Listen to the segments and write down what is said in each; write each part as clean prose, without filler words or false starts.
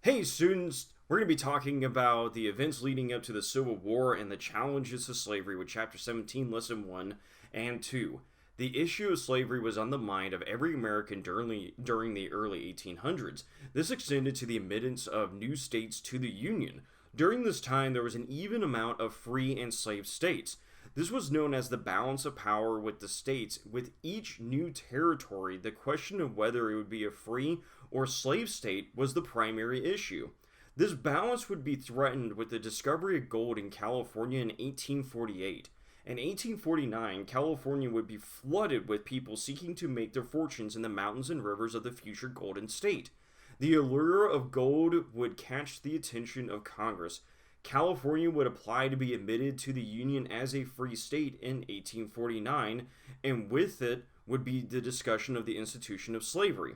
Hey students, we're going to be talking about the events leading up to the Civil War and the challenges of slavery with Chapter 17, Lesson 1 and 2. The issue of slavery was on the mind of every American during the early 1800s. This extended to the admittance of new states to the Union. During this time, there was an even amount of free and slave states. This was known as the balance of power with the states. With each new territory, the question of whether it would be a free or slave state was the primary issue. This balance would be threatened with the discovery of gold in California in 1848. In 1849, California would be flooded with people seeking to make their fortunes in the mountains and rivers of the future Golden State. The allure of gold would catch the attention of Congress. California would apply to be admitted to the Union as a free state in 1849, and with it would be the discussion of the institution of slavery.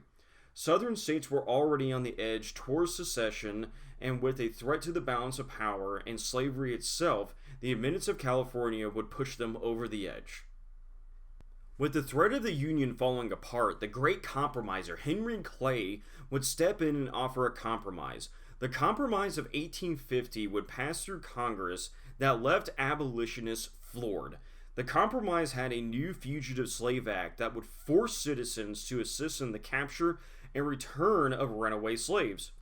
Southern states were already on the edge towards secession, and with a threat to the balance of power and slavery itself, the admittance of California would push them over the edge. With the threat of the Union falling apart, the great compromiser Henry Clay would step in and offer a compromise. The Compromise of 1850 would pass through Congress that left abolitionists floored. The compromise had a new Fugitive Slave Act that would force citizens to assist in the capture and return of runaway slaves.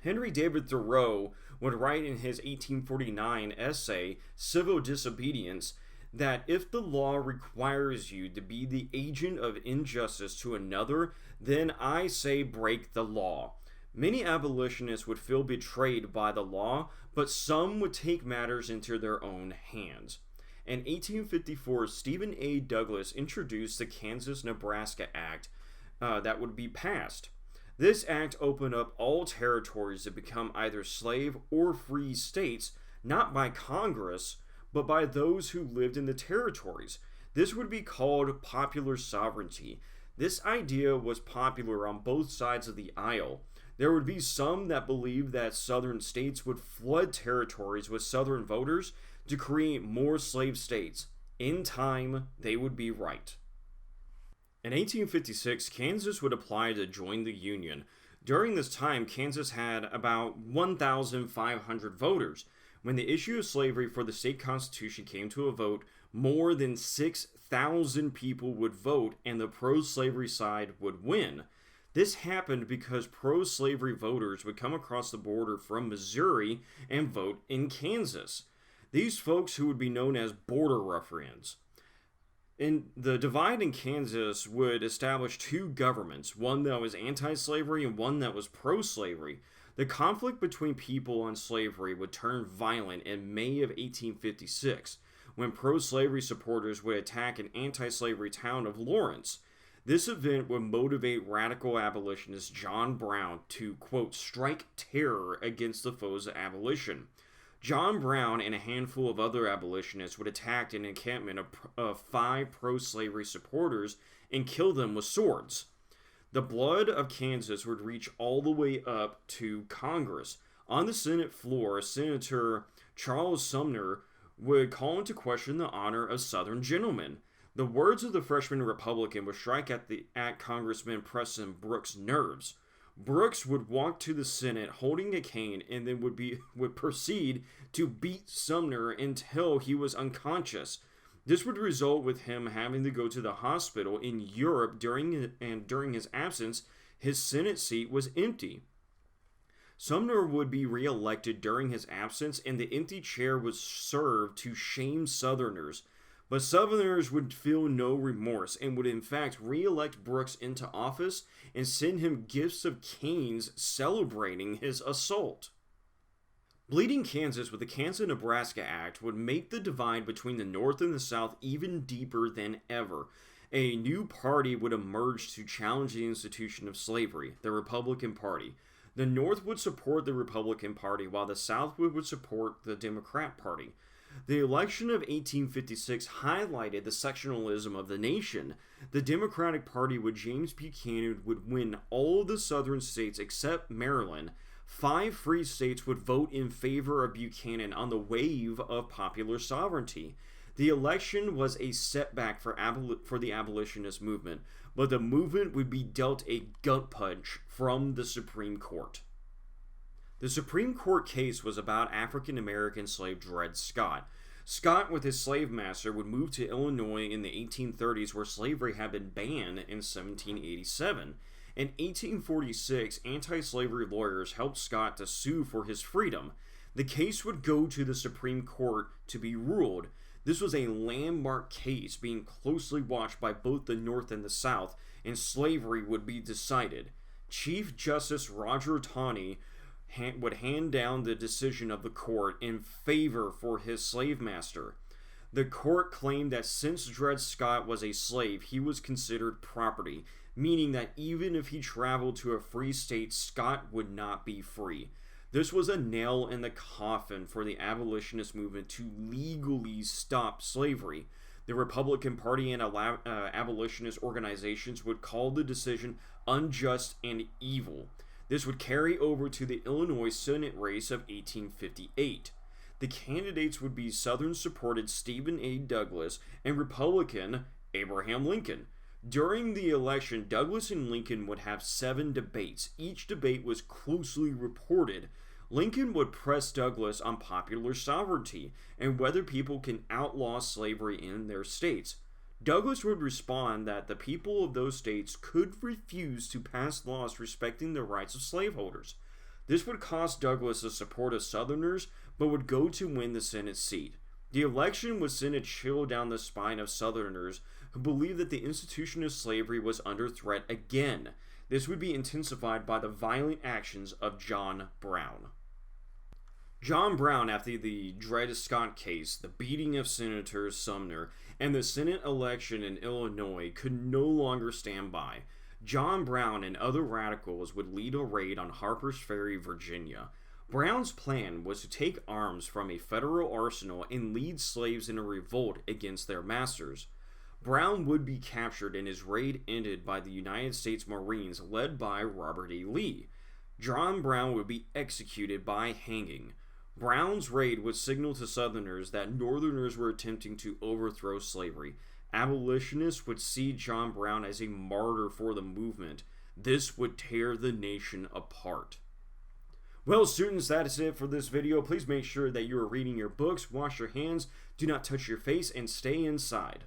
Henry David Thoreau would write in his 1849 essay, Civil Disobedience, that if the law requires you to be the agent of injustice to another, then I say break the law. Many abolitionists would feel betrayed by the law, but some would take matters into their own hands. In 1854, Stephen A. Douglas introduced the Kansas-Nebraska Act that would be passed. This act opened up all territories to become either slave or free states, not by Congress, but by those who lived in the territories. This would be called popular sovereignty. This idea was popular on both sides of the aisle. There would be some that believed that southern states would flood territories with southern voters to create more slave states. In time, they would be right. In 1856, Kansas would apply to join the Union. During this time, Kansas had about 1,500 voters. When the issue of slavery for the state constitution came to a vote, more than 6,000 people would vote and the pro-slavery side would win. This happened because pro-slavery voters would come across the border from Missouri and vote in Kansas. These folks who would be known as border ruffians. And the divide in Kansas would establish two governments, one that was anti-slavery and one that was pro-slavery. The conflict between people on slavery would turn violent in May of 1856, when pro-slavery supporters would attack an anti-slavery town of Lawrence. This event would motivate radical abolitionist John Brown to, quote, strike terror against the foes of abolition. John Brown and a handful of other abolitionists would attack an encampment of 5 pro-slavery supporters and kill them with swords. The blood of Kansas would reach all the way up to Congress. On the Senate floor, Senator Charles Sumner would call into question the honor of Southern gentlemen. The words of the freshman Republican would strike at Congressman Preston Brooks' nerves. Brooks would walk to the Senate holding a cane and then would proceed to beat Sumner until he was unconscious. This would result with him having to go to the hospital in Europe during his absence. His Senate seat was empty. Sumner would be reelected during his absence, and the empty chair was served to shame Southerners. But Southerners would feel no remorse and would in fact re-elect Brooks into office and send him gifts of canes celebrating his assault. Bleeding Kansas with the Kansas-Nebraska Act would make the divide between the North and the South even deeper than ever. A new party would emerge to challenge the institution of slavery, the Republican Party. The North would support the Republican Party while the South would support the Democrat Party. The election of 1856 highlighted the sectionalism of the nation. The Democratic Party with James Buchanan would win all of the southern states except Maryland. 5 free states would vote in favor of Buchanan on the wave of popular sovereignty. The election was a setback for the abolitionist movement, but the movement would be dealt a gut punch from the Supreme Court. The Supreme Court case was about African American slave Dred Scott. Scott, with his slave master, would move to Illinois in the 1830s, where slavery had been banned in 1787. In 1846, anti-slavery lawyers helped Scott to sue for his freedom. The case would go to the Supreme Court to be ruled. This was a landmark case, being closely watched by both the North and the South, and slavery would be decided. Chief Justice Roger Taney would hand down the decision of the court in favor for his slave master. The court claimed that since Dred Scott was a slave, he was considered property, meaning that even if he traveled to a free state, Scott would not be free. This was a nail in the coffin for the abolitionist movement to legally stop slavery. The Republican Party and abolitionist organizations would call the decision unjust and evil. This would carry over to the Illinois Senate race of 1858. The candidates would be Southern-supported Stephen A. Douglas and Republican Abraham Lincoln. During the election, Douglas and Lincoln would have 7 debates. Each debate was closely reported. Lincoln would press Douglas on popular sovereignty and whether people can outlaw slavery in their states. Douglas would respond that the people of those states could refuse to pass laws respecting the rights of slaveholders. This would cost Douglas the support of Southerners, but would go to win the Senate seat. The election would send a chill down the spine of Southerners who believed that the institution of slavery was under threat again. This would be intensified by the violent actions of John Brown. John Brown, after the Dred Scott case, the beating of Senator Sumner, and the Senate election in Illinois, could no longer stand by. John Brown and other radicals would lead a raid on Harper's Ferry, Virginia. Brown's plan was to take arms from a federal arsenal and lead slaves in a revolt against their masters. Brown would be captured and his raid ended by the United States Marines led by Robert E. Lee. John Brown would be executed by hanging. Brown's raid would signal to Southerners that Northerners were attempting to overthrow slavery. Abolitionists would see John Brown as a martyr for the movement. This would tear the nation apart. Well, students, that is it for this video. Please make sure that you are reading your books, wash your hands, do not touch your face, and stay inside.